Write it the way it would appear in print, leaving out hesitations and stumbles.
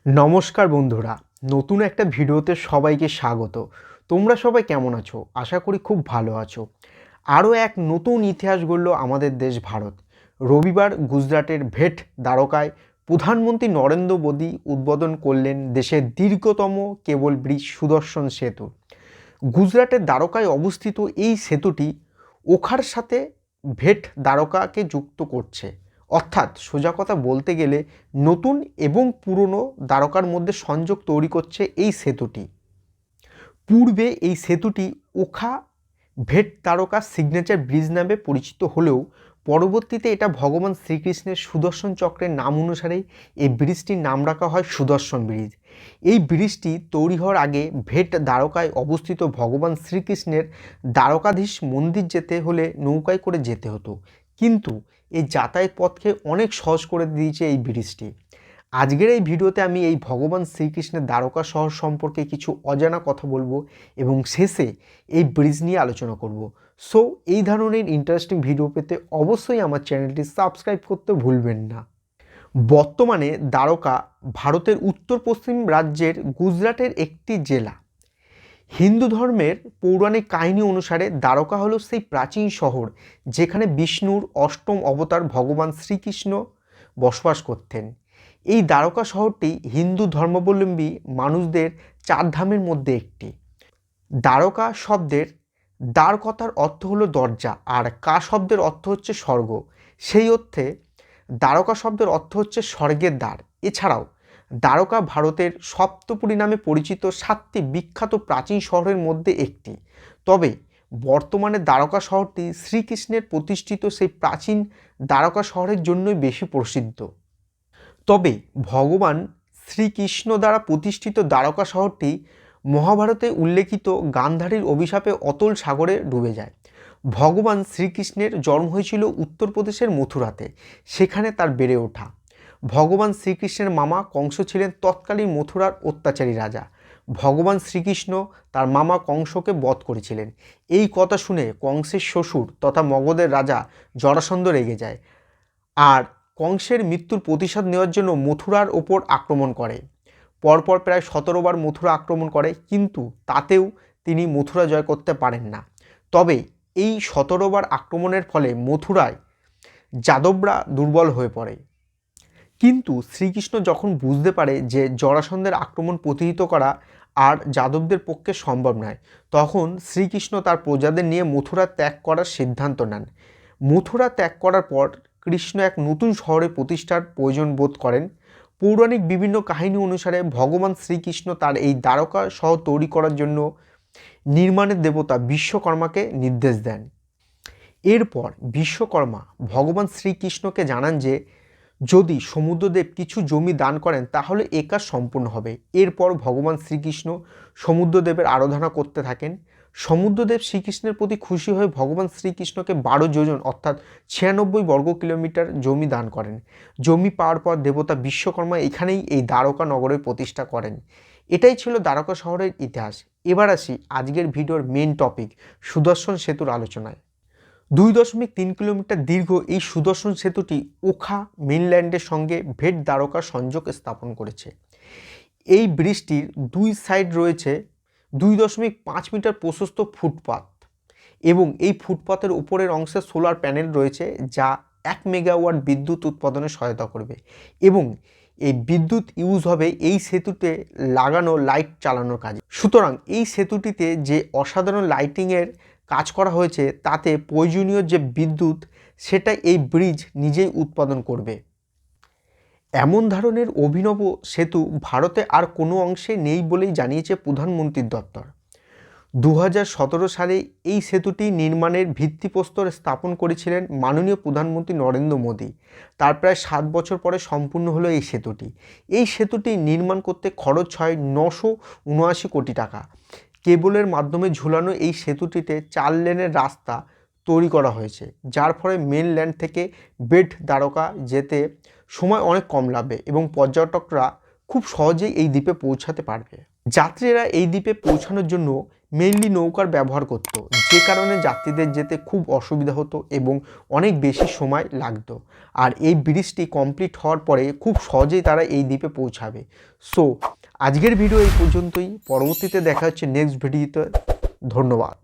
নমস্কার বন্ধুরা, নতুন একটা ভিডিওতে সবাইকে স্বাগত। তোমরা সবাই কেমন আছো? আশা করি খুব ভালো আছো। আরও এক নতুন ইতিহাস গড়ল আমাদের দেশ ভারত। রবিবার গুজরাটের ভেট দ্বারকায় প্রধানমন্ত্রী নরেন্দ্র মোদী উদ্বোধন করলেন দেশের দীর্ঘতম কেবল ব্রিজ সুদর্শন সেতু। গুজরাটের দ্বারকায় অবস্থিত এই সেতুটি ওখার সাথে ভেট দ্বারকাকে যুক্ত করছে। অর্থাৎ সোজা কথা বলতে গেলে নতুন এবং পুরনো দ্বারকার মধ্যে সংযোগ তৈরি করছে এই সেতুটি। পূর্বে এই সেতুটি ওখা ভেট দ্বারকা সিগনেচার ব্রিজ নামে পরিচিত হলেও পরবর্তীতে এটা ভগবান শ্রীকৃষ্ণের সুদর্শন চক্রের নাম অনুসারেই এই ব্রিজটির নাম রাখা হয় সুদর্শন ব্রিজ। এই ব্রিজটি তৈরি হওয়ার আগে ভেট দ্বারকায় অবস্থিত ভগবান শ্রীকৃষ্ণের দ্বারকাধীশ মন্দির যেতে হলে নৌকায় করে যেতে হতো, কিন্তু এই যাতায়াত পথকে অনেক সহজ করে দিয়েছে এই ব্রিজটি। আজকের এই ভিডিওতে আমি এই ভগবান শ্রীকৃষ্ণের দ্বারকা শহর সম্পর্কে কিছু অজানা কথা বলবো এবং শেষে এই ব্রিজ নিয়ে আলোচনা করব। সো এই ধরনের ইন্টারেস্টিং ভিডিও পেতে অবশ্যই আমার চ্যানেলটি সাবস্ক্রাইব করতে ভুলবেন না। বর্তমানে দ্বারকা ভারতের উত্তর পশ্চিম রাজ্যের গুজরাটের একটি জেলা। হিন্দু ধর্মের পৌরাণিক কাহিনী অনুসারে দ্বারকা হলো সেই প্রাচীন শহর যেখানে বিষ্ণুর অষ্টম অবতার ভগবান শ্রীকৃষ্ণ বসবাস করতেন। এই দ্বারকা শহরটি হিন্দু ধর্মাবলম্বী মানুষদের চার ধামের মধ্যে একটি। দ্বারকা শব্দের দ্বার কথার অর্থ হলো দরজা, আর কা শব্দের অর্থ হচ্ছে স্বর্গ। সেই অর্থে দ্বারকা শব্দের অর্থ হচ্ছে স্বর্গের দ্বার। এছাড়াও দ্বারকা ভারতের সপ্তপুরী নামে পরিচিত 7টি বিখ্যাত প্রাচীন শহরের মধ্যে একটি। তবে বর্তমানে দ্বারকা শহরটি শ্রীকৃষ্ণের প্রতিষ্ঠিত সেই প্রাচীন দ্বারকা শহরের জন্যই বেশি প্রসিদ্ধ। তবে ভগবান শ্রীকৃষ্ণ দ্বারা প্রতিষ্ঠিত দ্বারকা শহরটি মহাভারতে উল্লেখিত গান্ধারীর অভিশাপে অতল সাগরে ডুবে যায়। ভগবান শ্রীকৃষ্ণের জন্ম হয়েছিল উত্তরপ্রদেশের মথুরাতে, সেখানে তার বেড়ে ওঠা। ভগবান শ্রীকৃষ্ণের মামা কংস ছিলেন তৎকালীন মথুরার অত্যাচারী রাজা। ভগবান শ্রীকৃষ্ণ তার মামা কংসকে বধ করেছিলেন। এই কথা শুনে কংসের শ্বশুর তথা মগধের রাজা জরাসন্ধ রেগে যায় আর কংসের মৃত্যুর প্রতিশোধ নেওয়ার জন্য মথুরার ওপর আক্রমণ করে। পরপর প্রায় 17 বার মথুরা আক্রমণ করে, কিন্তু তাতেও তিনি মথুরা জয় করতে পারেন না। তবে এই 17 বার আক্রমণের ফলে মথুরায় যাদবরা দুর্বল হয়ে পড়ে। কিন্তু শ্রীকৃষ্ণ যখন বুঝতে পারে যে জরাসন্ধের আক্রমণ প্রতিহত করা আর যাদবদের পক্ষে সম্ভব নয়, তখন শ্রীকৃষ্ণ তার প্রজাদের নিয়ে মথুরা ত্যাগ করার সিদ্ধান্ত নেন। মথুরা ত্যাগ করার পর কৃষ্ণ এক নতুন শহরে প্রতিষ্ঠার প্রয়োজন বোধ করেন। পৌরাণিক বিভিন্ন কাহিনী অনুসারে ভগবান শ্রীকৃষ্ণ তার এই দ্বারকা শহর তৈরি করার জন্য নির্মাণের দেবতা বিশ্বকর্মাকে নির্দেশ দেন। এরপর বিশ্বকর্মা ভগবান শ্রীকৃষ্ণকে জানান যে যদি সমুদ্রদেব কিছু জমি দান করেন তাহলে এ কাজ সম্পূর্ণ হবে। এরপর ভগবান শ্রীকৃষ্ণ সমুদ্রদেবের আরাধনা করতে থাকেন। সমুদ্রদেব শ্রীকৃষ্ণের প্রতি খুশি হয়ে ভগবান শ্রীকৃষ্ণকে 12 যোজন অর্থাৎ 96 বর্গ কিলোমিটার জমি দান করেন। জমি পাওয়ার পর দেবতা বিশ্বকর্মা এখানেই এই দ্বারকা নগরের প্রতিষ্ঠা করেন। এটাই ছিল দ্বারকা শহরের ইতিহাস। এবার আসি আজকের ভিডিওর মেন টপিক সুদর্শন সেতুর আলোচনায়। 2.3 কিলোমিটার দীর্ঘ এই সুদর্শন সেতুটি ওখা মেনল্যান্ডের সঙ্গে ভেট দ্বারকা সংযোগ স্থাপন করেছে। এই ব্রিজটির দুই সাইড রয়েছে 2.5 মিটার প্রশস্ত ফুটপাথ এবং এই ফুটপাথের উপরের অংশে সোলার প্যানেল রয়েছে যা 1 মেগাওয়াট বিদ্যুৎ উৎপাদনে সহায়তা করবে এবং এই বিদ্যুৎ ইউজ হবে এই সেতুতে লাগানো লাইট চালানোর কাজে। সুতরাং এই সেতুটিতে যে অসাধারণ লাইটিংয়ের কাজ করা হয়েছে তাতে প্রয়োজনীয় যে বিদ্যুৎ সেটা এই ব্রিজ নিজেই উৎপাদন করবে। এমন ধরনের অভিনব সেতু ভারতে আর কোনো অংশে নেই বলেই জানিয়েছে প্রধানমন্ত্রীর দপ্তর। 2017 সালে এই সেতুটি নির্মাণের ভিত্তিপ্রস্তর স্থাপন করেছিলেন মাননীয় প্রধানমন্ত্রী নরেন্দ্র মোদী। তার প্রায় 7 বছর পরে সম্পূর্ণ হলো এই সেতুটি। এই সেতুটি নির্মাণ করতে খরচ হয় 979 কোটি টাকা। কেবলের মাধ্যমে ঝুলানো এই সেতুটিতে 4 লেনের রাস্তা তৈরি করা হয়েছে, যার ফলে মেনল্যান্ড থেকে ভেট দ্বারকা যেতে সময় অনেক কম লাগবে এবং পর্যটকরা খুব সহজেই এই দ্বীপে পৌঁছাতে পারবে। যাত্রীরা এই দ্বীপে পৌঁছানোর জন্য মেইনলি নৌকার ব্যবহার করত, যে কারণে যাত্রীদের যেতে খুব অসুবিধা হতো এবং অনেক বেশি সময় লাগতো। আর এই ব্রিজটি কমপ্লিট হওয়ার পরে খুব সহজেই তারা এই দ্বীপে পৌঁছাবে। সো আজকের ভিডিও এই পর্যন্তই, পরবর্তীতে দেখা হচ্ছে নেক্সট ভিডিওতে। ধন্যবাদ।